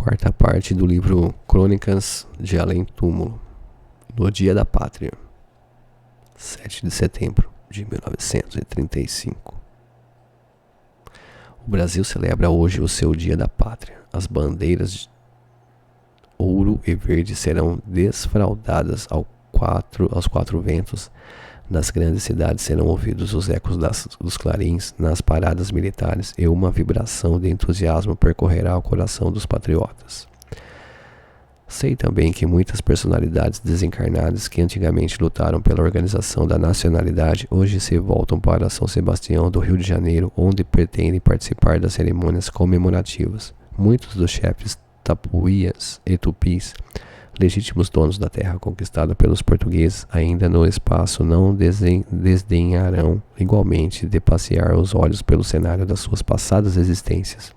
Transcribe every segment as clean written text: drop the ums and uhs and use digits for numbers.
Quarta parte do livro Crônicas de Além Túmulo, no Dia da Pátria, 7 de setembro de 1935. O Brasil celebra hoje o seu Dia da Pátria. As bandeiras de ouro e verde serão desfraldadas aos quatro ventos. Nas grandes cidades serão ouvidos os ecos dos clarins nas paradas militares e uma vibração de entusiasmo percorrerá o coração dos patriotas. Sei também que muitas personalidades desencarnadas que antigamente lutaram pela organização da nacionalidade hoje se voltam para São Sebastião do Rio de Janeiro, onde pretendem participar das cerimônias comemorativas. Muitos dos chefes tapuias e tupis, legítimos donos da terra conquistada pelos portugueses, ainda no espaço não desdenharão igualmente de passear os olhos pelo cenário das suas passadas existências,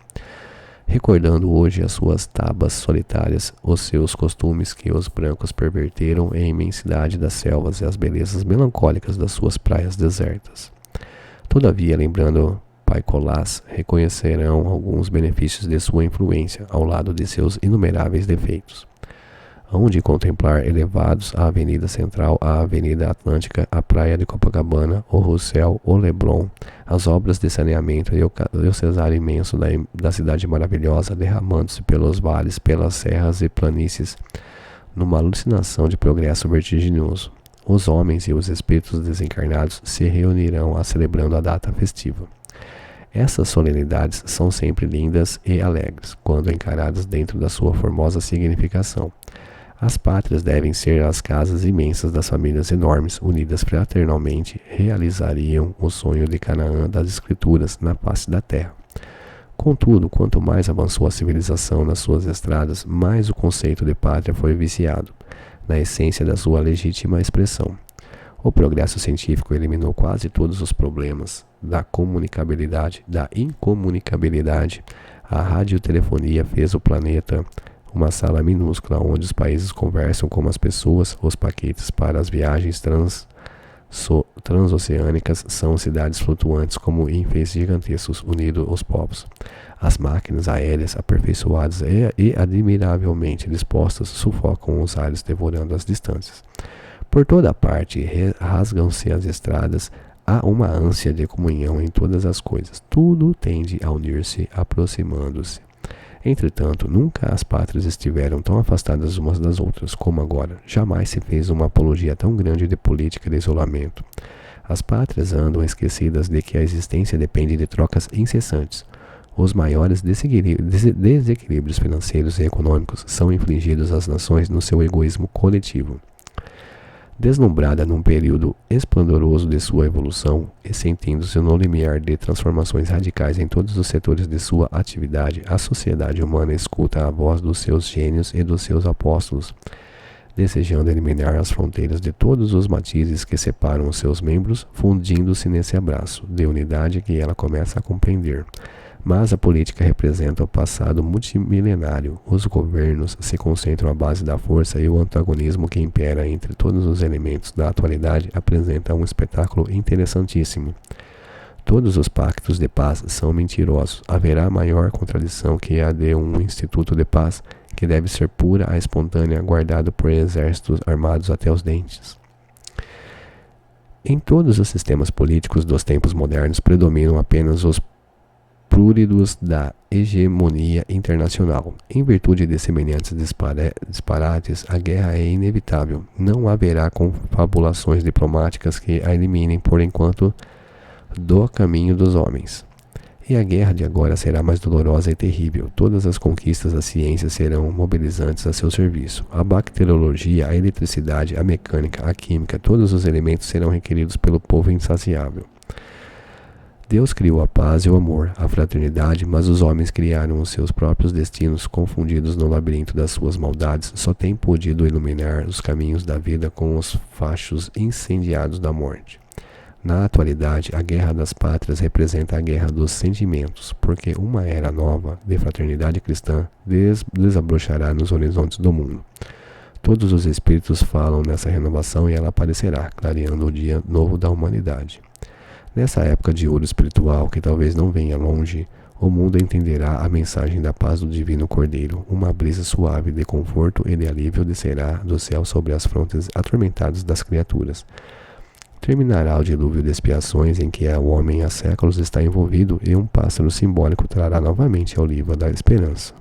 recordando hoje as suas tabas solitárias, os seus costumes que os brancos perverteram, a imensidade das selvas e as belezas melancólicas das suas praias desertas. Todavia, lembrando Paicolás, reconhecerão alguns benefícios de sua influência, ao lado de seus inumeráveis defeitos. Hão de contemplar elevados a Avenida Central, a Avenida Atlântica, a Praia de Copacabana, o Rossel, o Leblon, as obras de saneamento e o cesário imenso da cidade maravilhosa, derramando-se pelos vales, pelas serras e planícies, numa alucinação de progresso vertiginoso. Os homens e os espíritos desencarnados se reunirão celebrando a data festiva. Essas solenidades são sempre lindas e alegres, quando encaradas dentro da sua formosa significação. As pátrias devem ser as casas imensas das famílias enormes, unidas fraternalmente, realizariam o sonho de Canaã das Escrituras na face da terra. Contudo, quanto mais avançou a civilização nas suas estradas, mais o conceito de pátria foi viciado, na essência da sua legítima expressão. O progresso científico eliminou quase todos os problemas da comunicabilidade, da incomunicabilidade. A radiotelefonia fez o planeta uma sala minúscula onde os países conversam como as pessoas. Os paquetes para as viagens transoceânicas são cidades flutuantes como ínfes gigantescos unindo os povos. As máquinas aéreas aperfeiçoadas e admiravelmente dispostas sufocam os ares devorando as distâncias. Por toda parte rasgam-se as estradas, há uma ânsia de comunhão em todas as coisas. Tudo tende a unir-se, aproximando-se. Entretanto, nunca as pátrias estiveram tão afastadas umas das outras como agora. Jamais se fez uma apologia tão grande de política de isolamento. As pátrias andam esquecidas de que a existência depende de trocas incessantes. Os maiores desequilíbrios financeiros e econômicos são infligidos às nações no seu egoísmo coletivo. Deslumbrada num período esplendoroso de sua evolução e sentindo-se no limiar de transformações radicais em todos os setores de sua atividade, a sociedade humana escuta a voz dos seus gênios e dos seus apóstolos, desejando eliminar as fronteiras de todos os matizes que separam os seus membros, fundindo-se nesse abraço de unidade que ela começa a compreender. Mas a política representa o passado multimilenário. Os governos se concentram à base da força e o antagonismo que impera entre todos os elementos da atualidade apresenta um espetáculo interessantíssimo. Todos os pactos de paz são mentirosos. Haverá maior contradição que a de um instituto de paz, que deve ser pura e espontânea, guardado por exércitos armados até os dentes. Em todos os sistemas políticos dos tempos modernos predominam apenas os pruridos da hegemonia internacional. Em virtude de semelhantes disparates, a guerra é inevitável. Não haverá confabulações diplomáticas que a eliminem por enquanto do caminho dos homens. E a guerra de agora será mais dolorosa e terrível. Todas as conquistas da ciência serão mobilizantes a seu serviço. A bacteriologia, a eletricidade, a mecânica, a química, todos os elementos serão requeridos pelo povo insaciável. Deus criou a paz e o amor, a fraternidade, mas os homens criaram os seus próprios destinos, confundidos no labirinto das suas maldades, só têm podido iluminar os caminhos da vida com os fachos incendiados da morte. Na atualidade, a guerra das pátrias representa a guerra dos sentimentos, porque uma era nova de fraternidade cristã desabrochará nos horizontes do mundo. Todos os espíritos falam nessa renovação e ela aparecerá, clareando o dia novo da humanidade. Nessa época de ouro espiritual, que talvez não venha longe, O mundo entenderá a mensagem da paz do Divino Cordeiro. Uma brisa suave de conforto e de alívio descerá do céu sobre as frontes atormentadas das criaturas. Terminará o dilúvio de expiações em que o homem há séculos está envolvido e um pássaro simbólico trará novamente a oliva da esperança.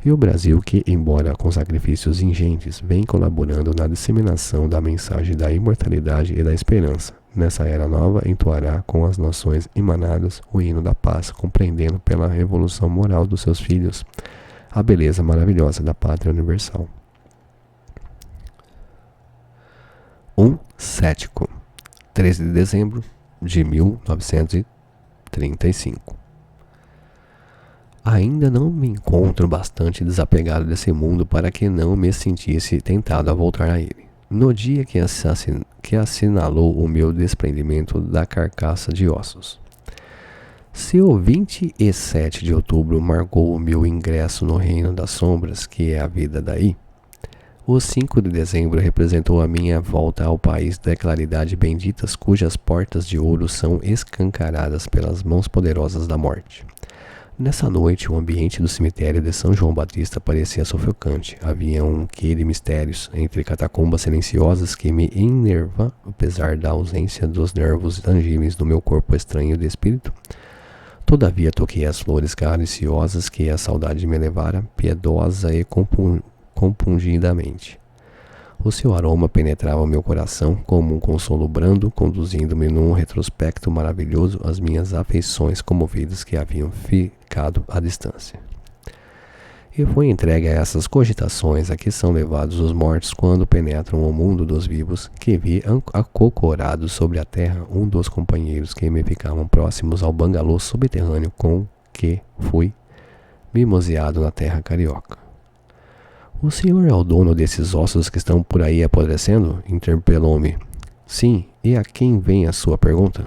E o Brasil que, embora com sacrifícios ingentes, vem colaborando na disseminação da mensagem da imortalidade e da esperança. Nessa era nova, entoará com as nações emanadas o hino da paz, compreendendo pela revolução moral dos seus filhos a beleza maravilhosa da pátria universal. Um cético, 13 de dezembro de 1935. Ainda não me encontro bastante desapegado desse mundo para que não me sentisse tentado a voltar a ele. No dia que assinalou o meu desprendimento da carcaça de ossos. Se o 27 de outubro marcou o meu ingresso no reino das sombras, que é a vida daí, o 5 de dezembro representou a minha volta ao país da claridade benditas, cujas portas de ouro são escancaradas pelas mãos poderosas da morte. Nessa noite, o ambiente do cemitério de São João Batista parecia sufocante. Havia um quê de mistérios entre catacumbas silenciosas que me enerva, apesar da ausência dos nervos tangíveis do meu corpo estranho de espírito. Todavia toquei as flores cariciosas que a saudade me levara, piedosa e compungidamente. O seu aroma penetrava meu coração como um consolo brando, conduzindo-me num retrospecto maravilhoso às minhas afeições comovidas que haviam ficado à distância. E foi entregue a essas cogitações a que são levados os mortos quando penetram o mundo dos vivos, que vi acocorado sobre a terra um dos companheiros que me ficavam próximos ao bangalô subterrâneo com que fui mimoseado na terra carioca. O senhor é o dono desses ossos que estão por aí apodrecendo? Interpelou-me. Sim, e a quem vem a sua pergunta?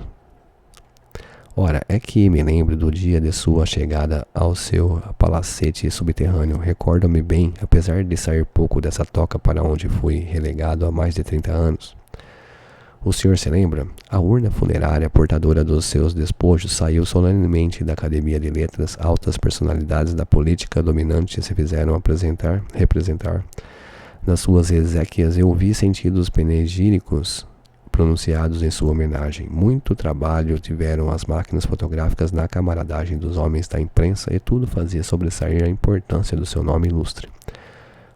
Ora, é que me lembro do dia de sua chegada ao seu palacete subterrâneo. Recordo-me bem, apesar de sair pouco dessa toca para onde fui relegado há mais de 30 anos. O senhor se lembra? A urna funerária portadora dos seus despojos saiu solenemente da Academia de Letras. Altas personalidades da política dominante se fizeram representar. Nas suas exéquias eu ouvi sentidos panegíricos pronunciados em sua homenagem. Muito trabalho tiveram as máquinas fotográficas na camaradagem dos homens da imprensa e tudo fazia sobressair a importância do seu nome ilustre.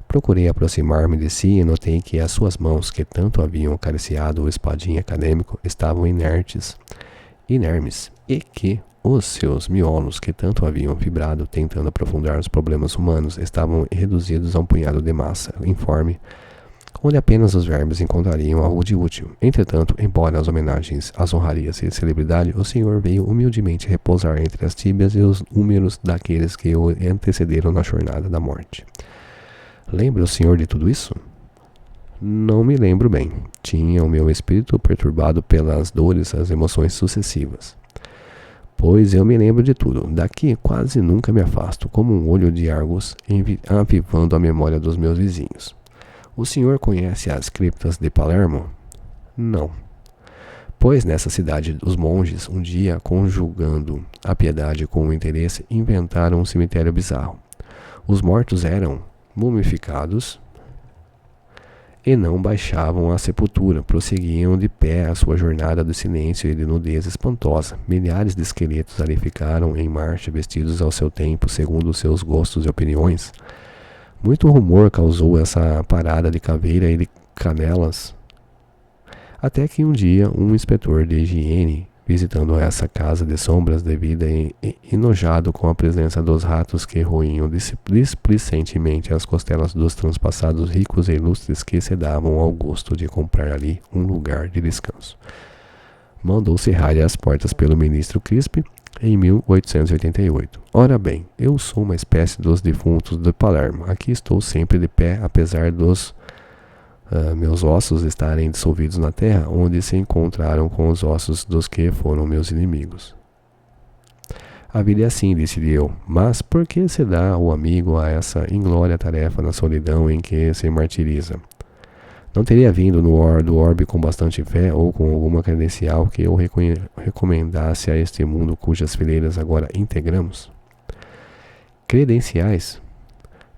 Procurei aproximar-me de si e notei que as suas mãos, que tanto haviam acariciado o espadim acadêmico, estavam inermes, e que os seus miolos, que tanto haviam vibrado tentando aprofundar os problemas humanos, estavam reduzidos a um punhado de massa informe, onde apenas os vermes encontrariam algo de útil. Entretanto, embora as homenagens, as honrarias e a celebridade, o senhor veio humildemente repousar entre as tíbias e os húmeros daqueles que o antecederam na jornada da morte. Lembra o senhor de tudo isso? Não me lembro bem. Tinha o meu espírito perturbado pelas dores, as emoções sucessivas. Pois eu me lembro de tudo. Daqui quase nunca me afasto, como um olho de Argos, avivando a memória dos meus vizinhos. O senhor conhece as criptas de Palermo? Não. Pois nessa cidade os monges, um dia conjugando a piedade com o interesse, inventaram um cemitério bizarro. Os mortos eram mumificados e não baixavam à sepultura, prosseguiam de pé a sua jornada de silêncio e de nudez espantosa. Milhares de esqueletos ali ficaram em marcha, vestidos ao seu tempo, segundo os seus gostos e opiniões. Muito rumor causou essa parada de caveira e de canelas, até que um dia um inspetor de higiene, visitando essa casa de sombras devida e enojado com a presença dos ratos que roíam displicentemente as costelas dos transpassados ricos e ilustres que se davam ao gosto de comprar ali um lugar de descanso, mandou cerrar as portas pelo ministro Crispi em 1888. Ora bem, eu sou uma espécie dos defuntos de Palermo. Aqui estou sempre de pé, apesar dos meus ossos estarem dissolvidos na terra, onde se encontraram com os ossos dos que foram meus inimigos. A vida é assim, disse eu, mas por que se dá o amigo a essa inglória tarefa na solidão em que se martiriza? Não teria vindo do orbe com bastante fé ou com alguma credencial que eu recomendasse a este mundo cujas fileiras agora integramos? Credenciais?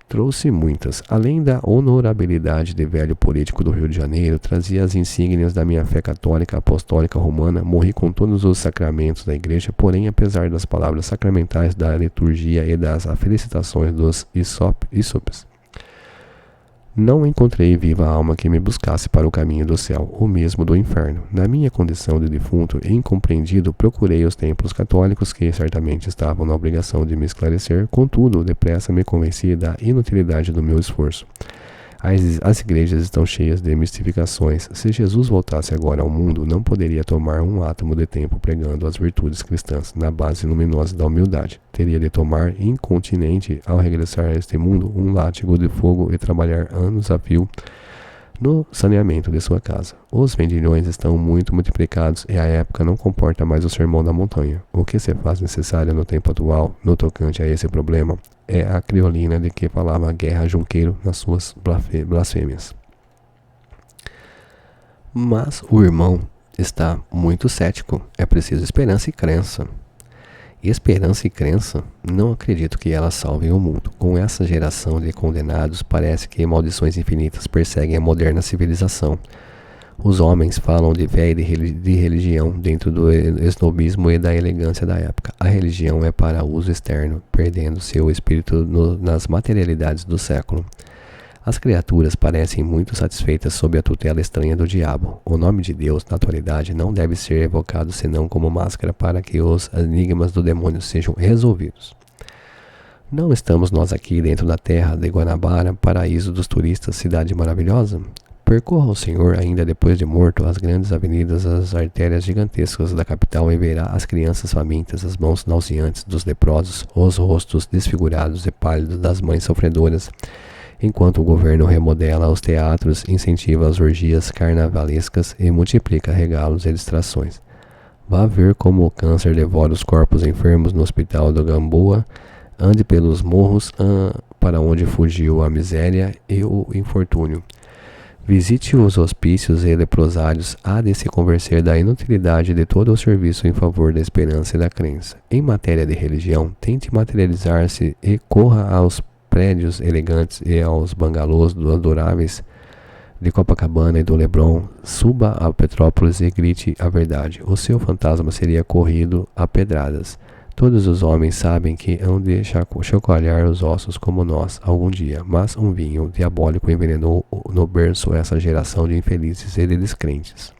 Trouxe muitas. Além da honorabilidade de velho político do Rio de Janeiro, trazia as insígnias da minha fé católica apostólica romana, morri com todos os sacramentos da igreja, porém, apesar das palavras sacramentais da liturgia e das felicitações dos ísopes, não encontrei viva alma que me buscasse para o caminho do céu, ou mesmo do inferno. Na minha condição de defunto e incompreendido, procurei os templos católicos que certamente estavam na obrigação de me esclarecer, contudo, depressa me convenci da inutilidade do meu esforço. As igrejas estão cheias de mistificações. Se Jesus voltasse agora ao mundo, não poderia tomar um átomo de tempo pregando as virtudes cristãs na base luminosa da humildade. Teria de tomar, incontinente, ao regressar a este mundo, um látigo de fogo e trabalhar anos a fio no saneamento de sua casa. Os vendilhões estão muito multiplicados e a época não comporta mais o sermão da montanha. O que se faz necessário no tempo atual, no tocante a esse problema, é a criolina de que falava Guerra Junqueiro nas suas blasfêmias. Mas o irmão está muito cético. É preciso esperança e crença. Esperança e crença, não acredito que elas salvem o mundo. Com essa geração de condenados, parece que maldições infinitas perseguem a moderna civilização. Os homens falam de fé e de religião dentro do esnobismo e da elegância da época. A religião é para uso externo, perdendo seu espírito nas materialidades do século. As criaturas parecem muito satisfeitas sob a tutela estranha do diabo. O nome de Deus, na atualidade, não deve ser evocado senão como máscara para que os enigmas do demônio sejam resolvidos. Não estamos nós aqui dentro da terra de Guanabara, paraíso dos turistas, cidade maravilhosa? Percorra o Senhor, ainda depois de morto, as grandes avenidas, as artérias gigantescas da capital e verá as crianças famintas, as mãos nauseantes dos leprosos, os rostos desfigurados e pálidos das mães sofredoras, enquanto o governo remodela os teatros, incentiva as orgias carnavalescas e multiplica regalos e distrações. Vá ver como o câncer devora os corpos enfermos no hospital do Gamboa, ande pelos morros para onde fugiu a miséria e o infortúnio. Visite os hospícios e leprosários, há de se convencer da inutilidade de todo o serviço em favor da esperança e da crença. Em matéria de religião, tente materializar-se e corra aos prédios elegantes e aos bangalôs adoráveis de Copacabana e do Leblon, suba a Petrópolis e grite a verdade. O seu fantasma seria corrido a pedradas. Todos os homens sabem que hão de chacoalhar os ossos como nós, algum dia, mas um vinho diabólico envenenou no berço essa geração de infelizes e de descrentes.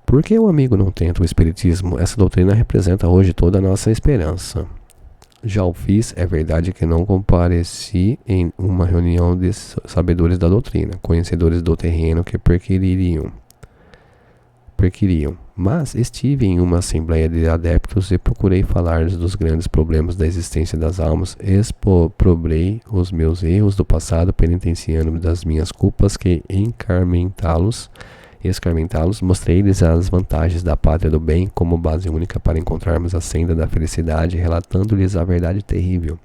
Por que o amigo não tenta o espiritismo? Essa doutrina representa hoje toda a nossa esperança. Já o fiz, é verdade que não compareci em uma reunião de sabedores da doutrina, conhecedores do terreno que perquiriam. Mas estive em uma assembleia de adeptos e procurei falar-lhes dos grandes problemas da existência das almas, exprobrei os meus erros do passado, penitenciando-me das minhas culpas, que escarmentá-los, mostrei-lhes as vantagens da pátria do bem como base única para encontrarmos a senda da felicidade, relatando-lhes a verdade terrível,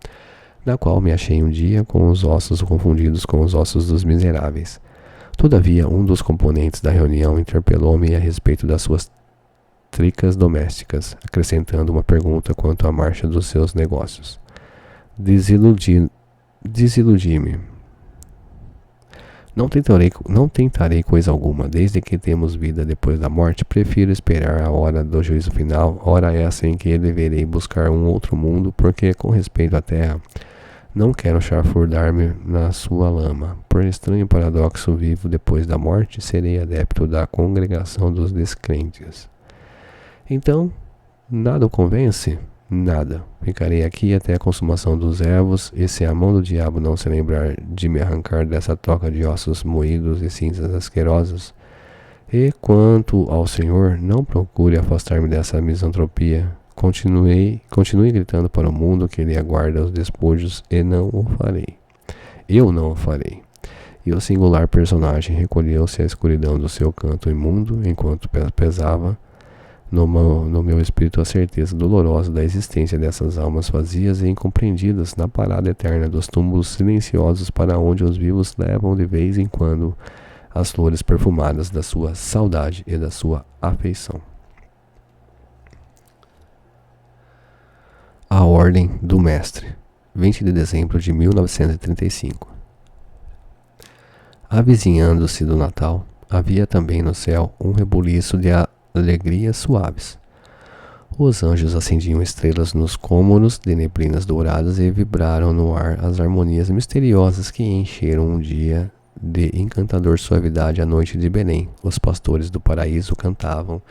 na qual me achei um dia com os ossos confundidos com os ossos dos miseráveis. Todavia, um dos componentes da reunião interpelou-me a respeito das suas tricas domésticas, acrescentando uma pergunta quanto à marcha dos seus negócios. Desiludi-me. Não tentarei coisa alguma, desde que temos vida depois da morte, prefiro esperar a hora do juízo final, hora essa em que deverei buscar um outro mundo, porque, com respeito à terra, não quero chafurdar-me na sua lama. Por estranho paradoxo, vivo depois da morte, serei adepto da congregação dos descrentes. Então, nada o convence? Nada. Ficarei aqui até a consumação dos ervos, e se a mão do diabo não se lembrar de me arrancar dessa toca de ossos moídos e cinzas asquerosas, e quanto ao Senhor, não procure afastar-me dessa misantropia. Continue gritando para o mundo que ele aguarda os despojos, e não o farei. Eu não o farei. E o singular personagem recolheu-se à escuridão do seu canto imundo, enquanto pesava No meu espírito a certeza dolorosa da existência dessas almas vazias e incompreendidas na parada eterna dos túmulos silenciosos para onde os vivos levam de vez em quando as flores perfumadas da sua saudade e da sua afeição. A Ordem do Mestre, 20 de dezembro de 1935. Avizinhando-se do Natal, havia também no céu um rebuliço de alegrias suaves. Os anjos acendiam estrelas nos cômoros de neblinas douradas e vibraram no ar as harmonias misteriosas que encheram um dia de encantador suavidade a noite de Belém. Os pastores do paraíso cantavam,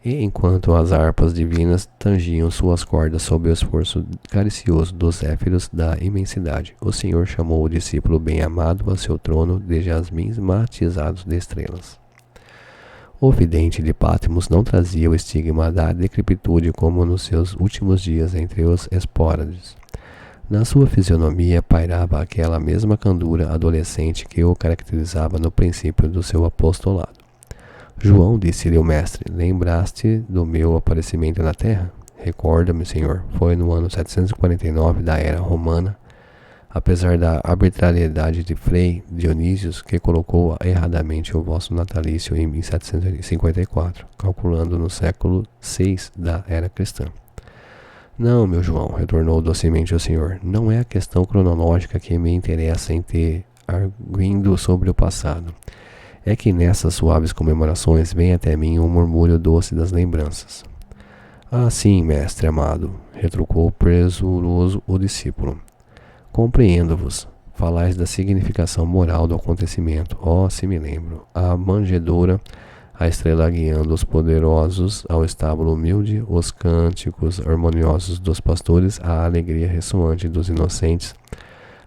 e enquanto as harpas divinas tangiam suas cordas sob o esforço caricioso dos zéfiros da imensidade, o Senhor chamou o discípulo bem-amado a seu trono de jasmins matizados de estrelas. O vidente de Patmos não trazia o estigma da decrepitude como nos seus últimos dias entre os esporades. Na sua fisionomia pairava aquela mesma candura adolescente que o caracterizava no princípio do seu apostolado. João, disse-lhe o mestre, lembraste do meu aparecimento na terra? Recorda-me, Senhor, foi no ano 749 da era romana, apesar da arbitrariedade de Frei Dionísios, que colocou erradamente o vosso natalício em 1754, calculando no século VI da era cristã. Não, meu João, retornou docemente o Senhor, não é a questão cronológica que me interessa em ter arguindo sobre o passado. É que nessas suaves comemorações vem até mim um murmúrio doce das lembranças. Ah, sim, mestre amado, retrucou presuroso o discípulo. Compreendo-vos. Falais da significação moral do acontecimento. Oh, se me lembro. A manjedoura, a estrela guiando os poderosos ao estábulo humilde, os cânticos harmoniosos dos pastores, a alegria ressoante dos inocentes,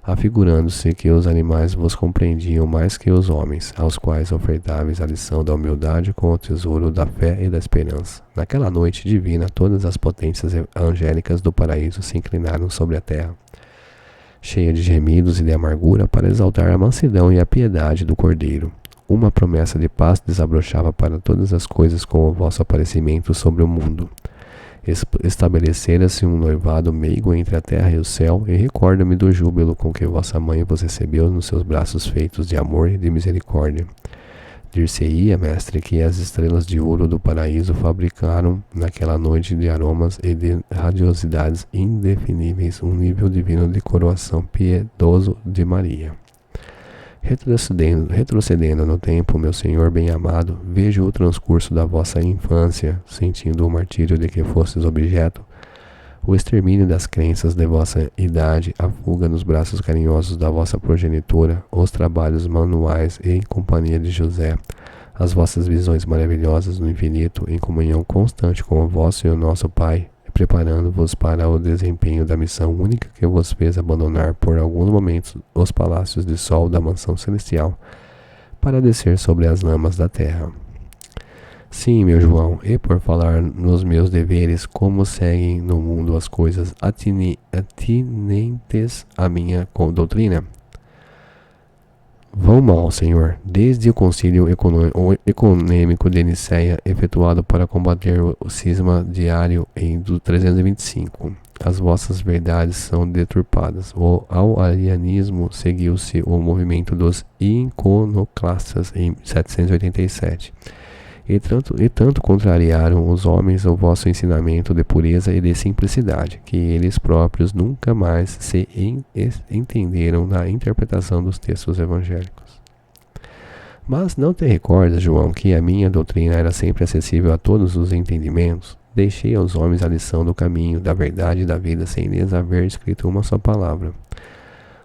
afigurando-se que os animais vos compreendiam mais que os homens, aos quais ofertáveis a lição da humildade com o tesouro da fé e da esperança. Naquela noite divina, todas as potências angélicas do paraíso se inclinaram sobre a terra, cheia de gemidos e de amargura, para exaltar a mansidão e a piedade do Cordeiro. Uma promessa de paz desabrochava para todas as coisas com o vosso aparecimento sobre o mundo. Estabelecera-se um noivado meigo entre a terra e o céu, e recorda-me do júbilo com que vossa mãe vos recebeu nos seus braços feitos de amor e de misericórdia. Dir-se-ia, mestre, que as estrelas de ouro do paraíso fabricaram naquela noite de aromas e de radiosidades indefiníveis um nível divino de coroação piedoso de Maria. Retrocedendo no tempo, meu Senhor bem-amado, vejo o transcurso da vossa infância, sentindo o martírio de que fostes objeto, o extermínio das crenças de vossa idade, a fuga nos braços carinhosos da vossa progenitora, os trabalhos manuais e em companhia de José, as vossas visões maravilhosas no infinito, em comunhão constante com o vosso e o nosso Pai, preparando-vos para o desempenho da missão única que vos fez abandonar por alguns momentos os palácios de sol da mansão celestial, para descer sobre as lamas da terra. Sim, meu João, e por falar nos meus deveres, como seguem no mundo as coisas atinentes à minha doutrina? Vão mal, Senhor, desde o concílio econômico de Nicéia, efetuado para combater o cisma diário em 325. As vossas verdades são deturpadas. Ao arianismo seguiu-se o movimento dos iconoclastas em 787. E tanto contrariaram os homens o vosso ensinamento de pureza e de simplicidade, que eles próprios nunca mais se entenderam na interpretação dos textos evangélicos. Mas não te recordas, João, que a minha doutrina era sempre acessível a todos os entendimentos? Deixei aos homens a lição do caminho, da verdade e da vida, sem lhes haver escrito uma só palavra.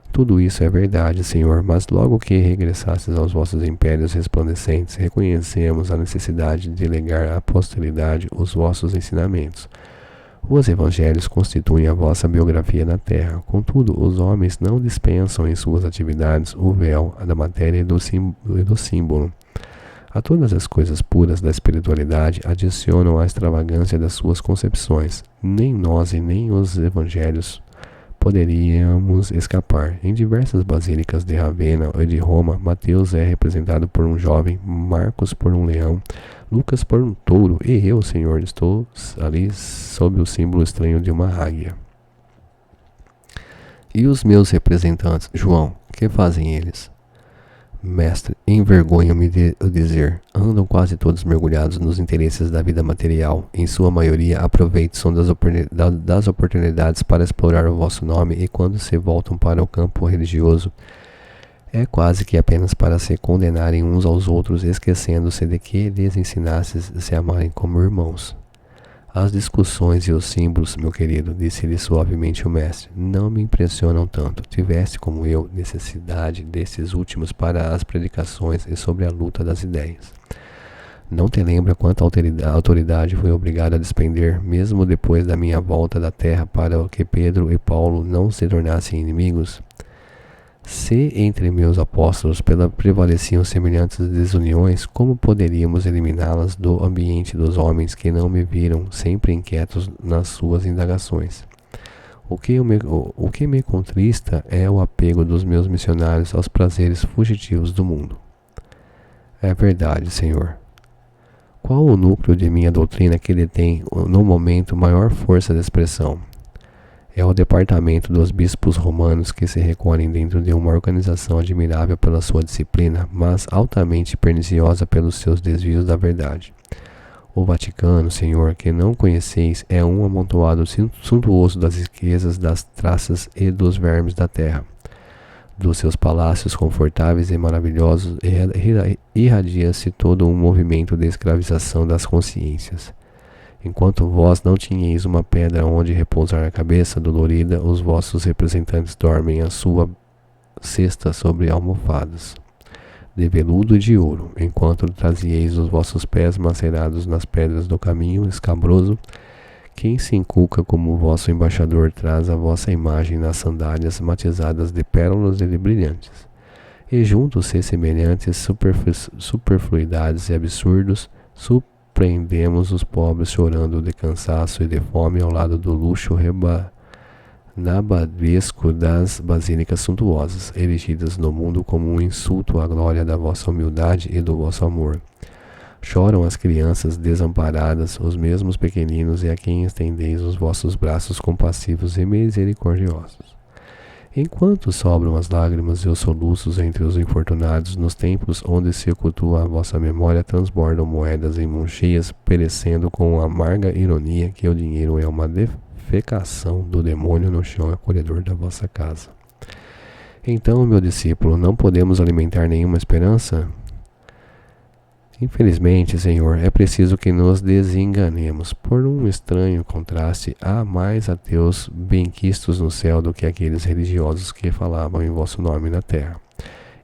Tudo isso é verdade, Senhor, mas logo que regressastes aos vossos impérios resplandecentes, reconhecemos a necessidade de legar à posteridade os vossos ensinamentos. Os evangelhos constituem a vossa biografia na terra. Contudo, os homens não dispensam em suas atividades o véu da matéria e do símbolo. A todas as coisas puras da espiritualidade adicionam a extravagância das suas concepções. Nem nós e nem os evangelhos poderíamos escapar. Em diversas basílicas de Ravenna ou de Roma, Mateus é representado por um jovem, Marcos por um leão, Lucas por um touro, e eu, Senhor, estou ali sob o símbolo estranho de uma águia. E os meus representantes, João, que fazem eles? Mestre, envergonha-me de o dizer, andam quase todos mergulhados nos interesses da vida material. Em sua maioria, aproveitam das oportunidades para explorar o vosso nome, e quando se voltam para o campo religioso, é quase que apenas para se condenarem uns aos outros, esquecendo-se de que lhes ensinastes a se amarem como irmãos. As discussões e os símbolos, meu querido, disse-lhe suavemente o mestre, não me impressionam tanto. Tiveste, como eu, necessidade desses últimos para as predicações e sobre a luta das ideias. Não te lembra quanta autoridade foi obrigada a despender, mesmo depois da minha volta da terra, para que Pedro e Paulo não se tornassem inimigos? Se entre meus apóstolos prevaleciam semelhantes desuniões, como poderíamos eliminá-las do ambiente dos homens que não me viram, sempre inquietos nas suas indagações? O que me contrista é o apego dos meus missionários aos prazeres fugitivos do mundo. É verdade, Senhor. Qual o núcleo de minha doutrina que detém, no momento, maior força de expressão? É o departamento dos bispos romanos que se recolhem dentro de uma organização admirável pela sua disciplina, mas altamente perniciosa pelos seus desvios da verdade. O Vaticano, Senhor, que não conheceis, é um amontoado suntuoso das riquezas, das traças e dos vermes da terra. Dos seus palácios confortáveis e maravilhosos irradia-se todo um movimento de escravização das consciências. Enquanto vós não tinhais uma pedra onde repousar a cabeça dolorida, os vossos representantes dormem a sua cesta sobre almofadas de veludo e de ouro, enquanto trazieis os vossos pés macerados nas pedras do caminho escabroso. Quem se inculca como vosso embaixador traz a vossa imagem nas sandálias matizadas de pérolas e de brilhantes. E juntos-se semelhantes superfluidades e absurdos, prendemos os pobres chorando de cansaço e de fome ao lado do luxo nababesco das basílicas suntuosas, erigidas no mundo como um insulto à glória da vossa humildade e do vosso amor. Choram as crianças desamparadas, os mesmos pequeninos, e a quem estendeis os vossos braços compassivos e misericordiosos. Enquanto sobram as lágrimas e os soluços entre os infortunados, nos templos onde se cultua a vossa memória transbordam moedas em mãos cheias, perecendo com a amarga ironia que o dinheiro é uma defecação do demônio no chão acolhedor da vossa casa. Então, meu discípulo, não podemos alimentar nenhuma esperança? Infelizmente, Senhor, é preciso que nos desenganemos. Por um estranho contraste, há mais ateus benquistos no céu do que aqueles religiosos que falavam em vosso nome na terra.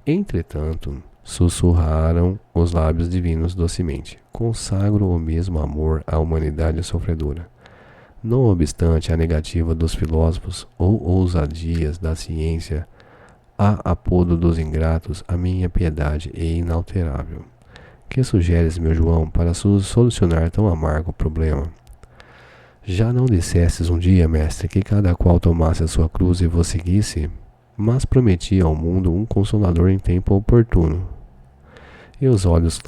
Entretanto, sussurraram os lábios divinos docemente, consagro o mesmo amor à humanidade sofredora. Não obstante a negativa dos filósofos ou ousadias da ciência, a apodo dos ingratos, a minha piedade é inalterável. Que sugeres, meu João, para solucionar tão amargo problema? Já não dissestes um dia, mestre, que cada qual tomasse a sua cruz e vos seguisse? Mas prometi ao mundo um consolador em tempo oportuno. E os olhos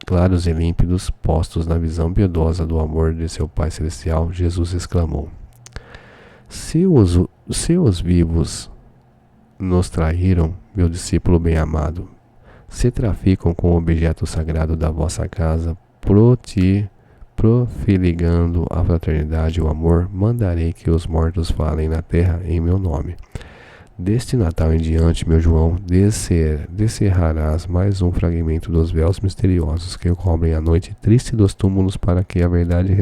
claros e límpidos, postos na visão piedosa do amor de seu Pai Celestial, Jesus exclamou: Se os vivos nos traíram, meu discípulo bem-amado, se traficam com o objeto sagrado da vossa casa, profiligando a fraternidade e o amor, mandarei que os mortos falem na terra em meu nome. Deste Natal em diante, meu João, descerrarás mais um fragmento dos véus misteriosos que cobrem a noite triste dos túmulos para que a verdade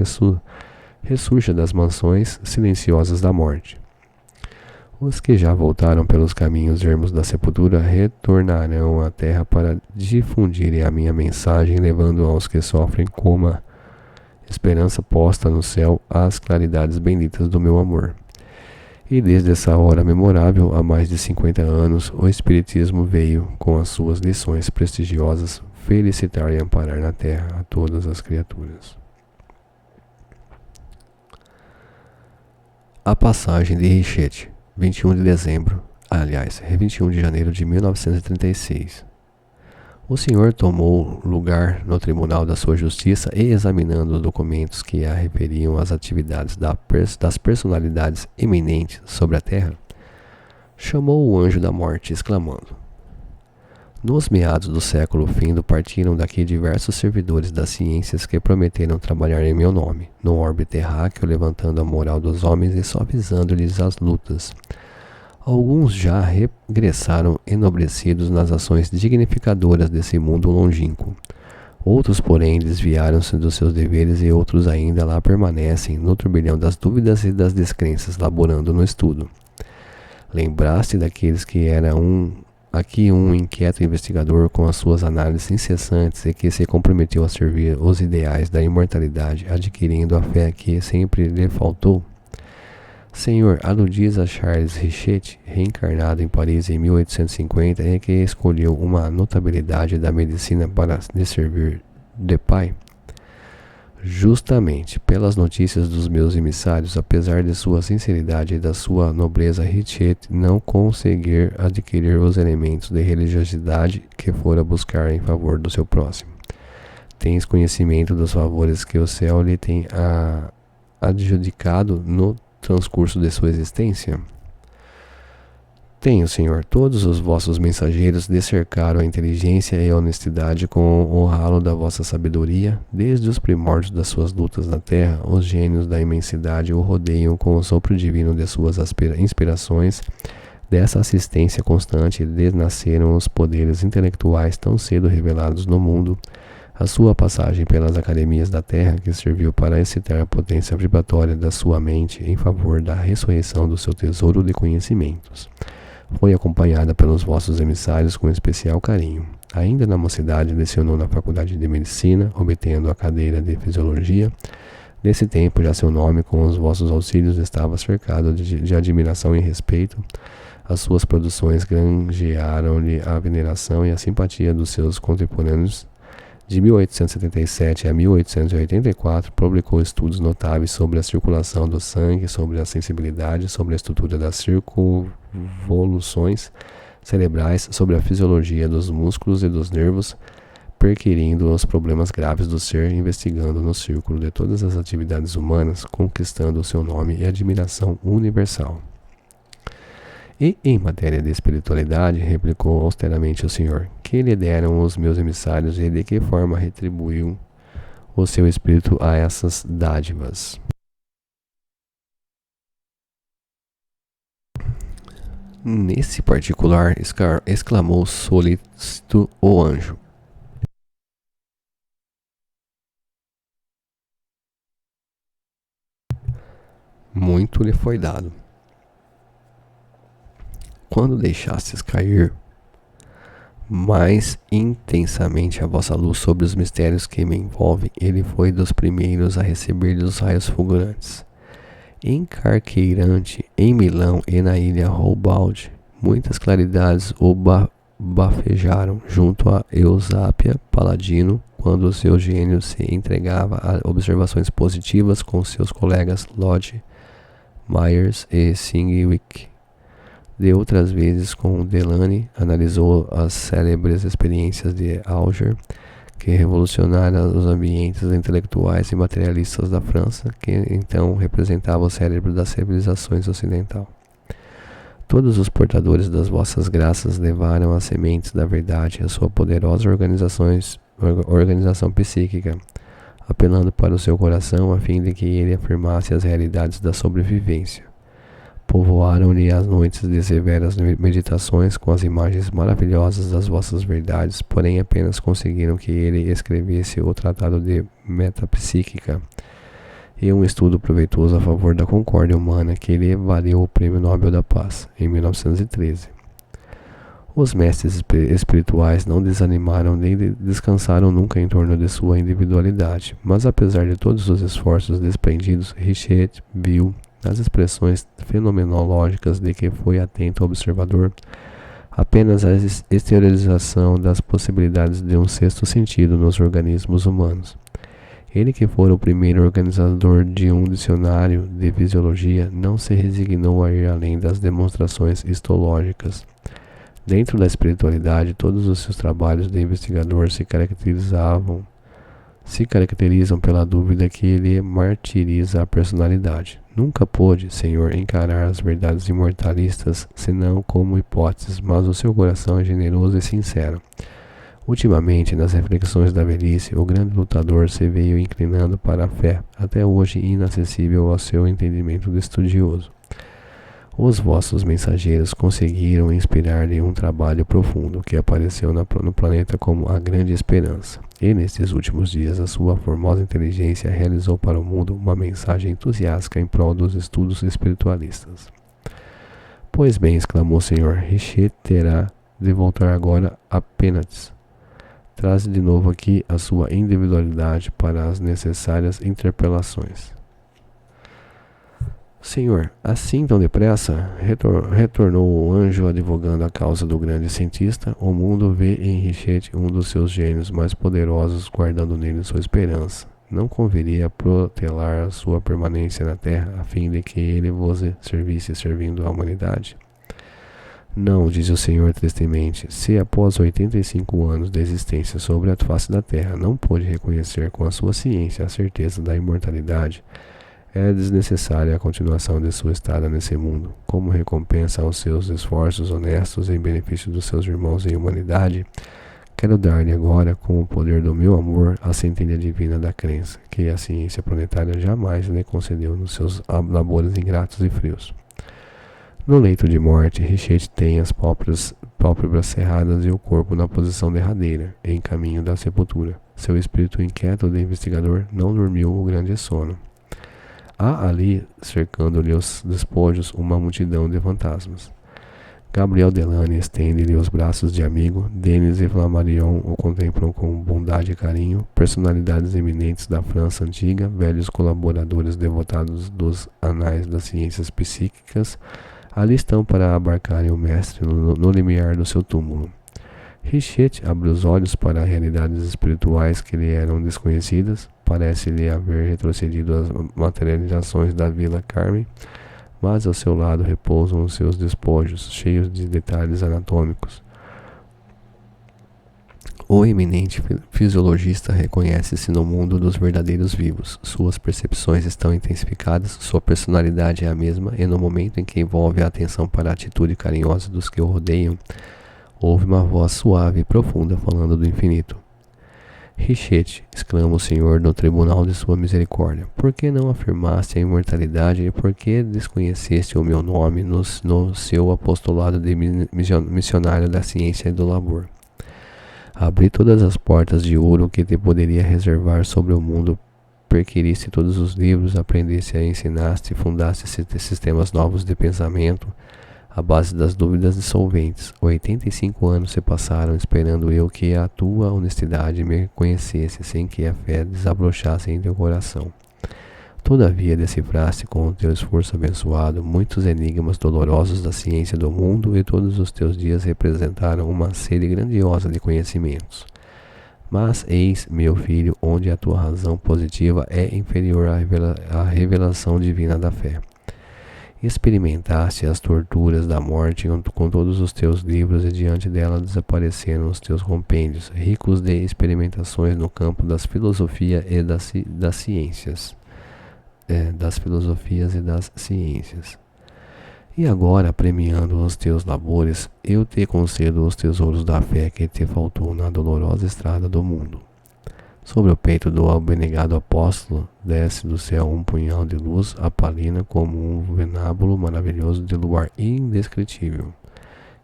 ressurja das mansões silenciosas da morte. Os que já voltaram pelos caminhos ermos da sepultura retornarão à terra para difundirem a minha mensagem, levando aos que sofrem como a esperança posta no céu as claridades benditas do meu amor. E desde essa hora memorável, há mais de 50 anos, o Espiritismo veio, com as suas lições prestigiosas, felicitar e amparar na terra a todas as criaturas. A passagem de Richetti. 21 de dezembro, aliás, 21 de janeiro de 1936. O senhor tomou lugar no Tribunal da Sua Justiça e, examinando os documentos que a referiam às atividades das personalidades eminentes sobre a terra, chamou o anjo da morte, exclamando: nos meados do século findo partiram daqui diversos servidores das ciências que prometeram trabalhar em meu nome, no orbe terráqueo, levantando a moral dos homens e suavizando-lhes as lutas. Alguns já regressaram enobrecidos nas ações dignificadoras desse mundo longínquo. Outros, porém, desviaram-se dos seus deveres e outros ainda lá permanecem, no turbilhão das dúvidas e das descrenças, laborando no estudo. Lembraste daqueles que era aqui um inquieto investigador com as suas análises incessantes e que se comprometeu a servir os ideais da imortalidade, adquirindo a fé que sempre lhe faltou? Senhor, aludis a Charles Richet, reencarnado em Paris em 1850 e que escolheu uma notabilidade da medicina para lhe servir de pai? Justamente, pelas notícias dos meus emissários, apesar de sua sinceridade e da sua nobreza, Richet não conseguir adquirir os elementos de religiosidade que fora buscar em favor do seu próximo. Tens conhecimento dos favores que o céu lhe tem adjudicado no transcurso de sua existência? Tenho, Senhor. Todos os vossos mensageiros descercaram a inteligência e a honestidade com o ralo da vossa sabedoria. Desde os primórdios das suas lutas na terra, os gênios da imensidade o rodeiam com o sopro divino de suas inspirações. Dessa assistência constante desnasceram os poderes intelectuais tão cedo revelados no mundo. A sua passagem pelas academias da terra, que serviu para excitar a potência vibratória da sua mente em favor da ressurreição do seu tesouro de conhecimentos, foi acompanhada pelos vossos emissários com especial carinho. Ainda na mocidade, lecionou na Faculdade de Medicina, obtendo a cadeira de Fisiologia. Nesse tempo, já seu nome, com os vossos auxílios, estava cercado de admiração e respeito. As suas produções granjearam-lhe a veneração e a simpatia dos seus contemporâneos. De 1877 a 1884, publicou estudos notáveis sobre a circulação do sangue, sobre a sensibilidade, sobre a estrutura das circunvoluções cerebrais, sobre a fisiologia dos músculos e dos nervos, perquirindo os problemas graves do ser, investigando no círculo de todas as atividades humanas, conquistando o seu nome e admiração universal. E, em matéria de espiritualidade, replicou austeramente o Senhor, que lhe deram os meus emissários e de que forma retribuiu o seu espírito a essas dádivas. Nesse particular, exclamou solícito o anjo: muito lhe foi dado. Quando deixastes cair mais intensamente a vossa luz sobre os mistérios que me envolvem, ele foi dos primeiros a receber os raios fulgurantes. Em Carqueirante, em Milão e na ilha Roubalde, muitas claridades o bafejaram junto a Eusápia Paladino, quando o seu gênio se entregava a observações positivas com seus colegas Lodge, Myers e Singwick. De outras vezes, com Delany, analisou as célebres experiências de Auger, que revolucionaram os ambientes intelectuais e materialistas da França, que então representava o cérebro das civilizações ocidental. Todos os portadores das vossas graças levaram as sementes da verdade à sua poderosa organização psíquica, apelando para o seu coração a fim de que ele afirmasse as realidades da sobrevivência. Povoaram-lhe as noites de severas meditações com as imagens maravilhosas das vossas verdades, porém apenas conseguiram que ele escrevesse o Tratado de Metapsíquica e um estudo proveitoso a favor da concórdia humana que lhe valeu o Prêmio Nobel da Paz, em 1913. Os mestres espirituais não desanimaram nem descansaram nunca em torno de sua individualidade, mas apesar de todos os esforços desprendidos, Richet viu nas expressões fenomenológicas de que foi atento observador apenas a exteriorização das possibilidades de um sexto sentido nos organismos humanos. Ele, que fora o primeiro organizador de um dicionário de fisiologia, não se resignou a ir além das demonstrações histológicas. Dentro da espiritualidade, todos os seus trabalhos de investigador se caracterizam pela dúvida que lhe martiriza a personalidade. Nunca pôde, Senhor, encarar as verdades imortalistas senão como hipóteses, mas o seu coração é generoso e sincero. Ultimamente, nas reflexões da velhice, o grande lutador se veio inclinando para a fé, até hoje inacessível ao seu entendimento de estudioso. Os vossos mensageiros conseguiram inspirar-lhe um trabalho profundo que apareceu no planeta como a grande esperança. E nestes últimos dias, a sua formosa inteligência realizou para o mundo uma mensagem entusiástica em prol dos estudos espiritualistas. Pois bem, exclamou o Senhor, Richer terá de voltar agora a Penates. Traz de novo aqui a sua individualidade para as necessárias interpelações. Senhor, assim tão depressa? Retornou o anjo advogando a causa do grande cientista. O mundo vê em Richer um dos seus gênios mais poderosos, guardando nele sua esperança. Não conviria protelar a sua permanência na Terra, a fim de que ele vos servisse servindo à humanidade? Não, diz o Senhor tristemente, se após 85 anos de existência sobre a face da Terra não pôde reconhecer com a sua ciência a certeza da imortalidade, é desnecessária a continuação de sua estada nesse mundo. Como recompensa aos seus esforços honestos em benefício dos seus irmãos em humanidade, quero dar-lhe agora, com o poder do meu amor, a centelha divina da crença, que a ciência planetária jamais lhe concedeu nos seus labores ingratos e frios. No leito de morte, Richer tem as pálpebras cerradas e o corpo na posição derradeira, em caminho da sepultura. Seu espírito inquieto de investigador não dormiu o grande sono. Há ali, cercando-lhe os despojos, uma multidão de fantasmas. Gabriel Delany estende-lhe os braços de amigo, Denis e Flammarion o contemplam com bondade e carinho, personalidades eminentes da França antiga, velhos colaboradores devotados dos anais das ciências psíquicas, ali estão para abarcarem o mestre no limiar do seu túmulo. Richer abre os olhos para realidades espirituais que lhe eram desconhecidas. Parece-lhe haver retrocedido às materializações da Vila Carmen, mas ao seu lado repousam os seus despojos, cheios de detalhes anatômicos. O eminente fisiologista reconhece-se no mundo dos verdadeiros vivos. Suas percepções estão intensificadas, sua personalidade é a mesma, e no momento em que envolve a atenção para a atitude carinhosa dos que o rodeiam, ouve uma voz suave e profunda falando do infinito. Richer, exclama o Senhor no tribunal de sua misericórdia, por que não afirmaste a imortalidade e por que desconheceste o meu nome no seu apostolado de missionário da ciência e do labor? Abri todas as portas de ouro que te poderia reservar sobre o mundo, perquiriste todos os livros, aprendeste e ensinaste, fundaste sistemas novos de pensamento, à base das dúvidas dissolventes. 85 anos se passaram esperando eu que a tua honestidade me conhecesse, sem que a fé desabrochasse em teu coração. Todavia decifraste com o teu esforço abençoado muitos enigmas dolorosos da ciência do mundo, e todos os teus dias representaram uma sede grandiosa de conhecimentos. Mas eis, meu filho, onde a tua razão positiva é inferior à revelação divina da fé. Experimentaste as torturas da morte com todos os teus livros, e diante dela desapareceram os teus compêndios, ricos de experimentações no campo das filosofias e das ciências. E agora, premiando os teus labores, eu te concedo os tesouros da fé que te faltou na dolorosa estrada do mundo. Sobre o peito do abnegado apóstolo, desce do céu um punhal de luz apalina como um venábulo maravilhoso de luar indescritível.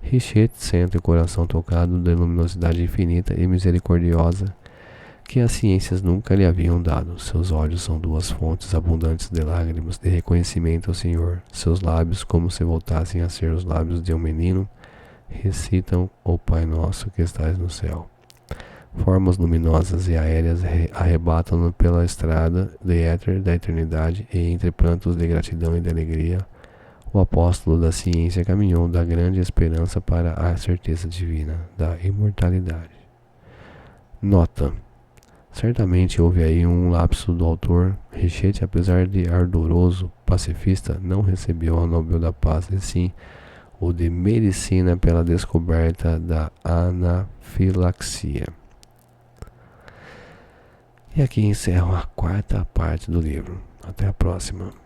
Richer sente o coração tocado da luminosidade infinita e misericordiosa que as ciências nunca lhe haviam dado. Seus olhos são duas fontes abundantes de lágrimas de reconhecimento ao Senhor. Seus lábios, como se voltassem a ser os lábios de um menino, recitam o Pai Nosso que estás no céu. Formas luminosas e aéreas arrebatam-no pela estrada de éter da eternidade, e entre prantos de gratidão e de alegria, o apóstolo da ciência caminhou da grande esperança para a certeza divina da imortalidade. Nota: Certamente houve aí um lapso do autor. Richetti, apesar de ardoroso pacifista, não recebeu o Nobel da Paz, e sim o de Medicina pela descoberta da anafilaxia. E aqui encerro a quarta parte do livro. Até a próxima.